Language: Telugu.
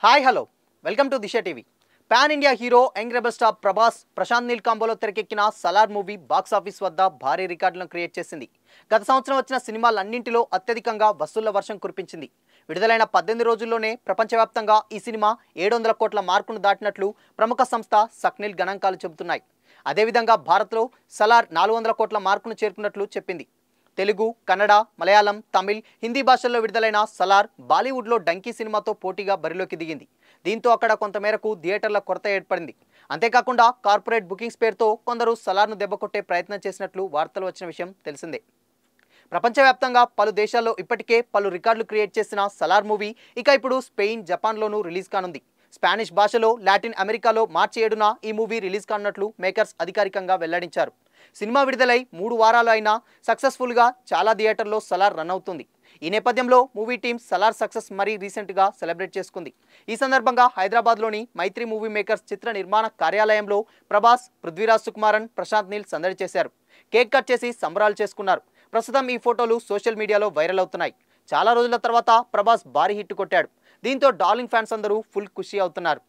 Hi hello welcome to Disha TV. Pan India hero young rebel star Prabhas Prashanth Neel కాంబోలో తెరకెక్కిన సలార్ మూవీ బాక్స్ ఆఫీస్ వద్ద భారీ రికార్డులను క్రియేట్ చేసింది. గత సంవత్సరం వచ్చిన సినిమాలన్నింటిలో అత్యధికంగా వసూళ్ల వర్షం కురిపించింది. విడుదలైన 18 రోజుల్లోనే ప్రపంచవ్యాప్తంగా ఈ సినిమా 700 కోట్ల మార్కును దాటినట్లు ప్రముఖ సంస్థ సక్నిల్ గణాంకాలు చెబుతున్నాయి. అదేవిధంగా భారత్లో సలార్ 400 కోట్ల మార్కును చేరుకున్నట్లు చెప్పింది. తెలుగు, కన్నడ, మలయాళం, తమిళ్, హిందీ భాషల్లో విడుదలైన సలార్ బాలీవుడ్లో డంకీ సినిమాతో పోటీగా బరిలోకి దిగింది. దీంతో అక్కడ కొంతమేరకు థియేటర్ల కొరత ఏర్పడింది. అంతేకాకుండా కార్పొరేట్ బుకింగ్స్ పేరుతో కొందరు సలార్ను దెబ్బకొట్టే ప్రయత్నం చేసినట్లు వార్తలు వచ్చిన విషయం తెలిసిందే. ప్రపంచవ్యాప్తంగా పలు దేశాల్లో ఇప్పటికే పలు రికార్డులు క్రియేట్ చేసిన సలార్ మూవీ ఇక ఇప్పుడు స్పెయిన్, జపాన్లోనూ రిలీజ్ కానుంది. స్పానిష్ భాషలో లాటిన్ అమెరికాలో మార్చి 7న ఈ మూవీ రిలీజ్ కానున్నట్లు మేకర్స్ అధికారికంగా వెల్లడించారు. సినిమా విడుదలై 3 వారాలు అయినా సక్సెస్ఫుల్గా చాలా థియేటర్లో సలార్ రన్ అవుతుంది. ఈ నేపథ్యంలో మూవీ టీమ్ సలార్ సక్సెస్ మరీ రీసెంట్గా సెలబ్రేట్ చేసుకుంది. ఈ సందర్భంగా హైదరాబాద్లోని మైత్రి మూవీ మేకర్స్ చిత్ర నిర్మాణ కార్యాలయంలో ప్రభాస్, పృథ్వీరాజ్ సుకుమారన్, ప్రశాంత్ నీల్ సందడి చేశారు. కేక్ కట్ చేసి సంబరాలు చేసుకున్నారు. ప్రస్తుతం ఈ ఫోటోలు సోషల్ మీడియాలో వైరల్ అవుతున్నాయి. చాలా రోజుల తర్వాత ప్రభాస్ భారీ హిట్ కొట్టాడు. దీంతో డార్లింగ్ ఫ్యాన్స్ అందరూ ఫుల్ ఖుషి అవుతున్నారు.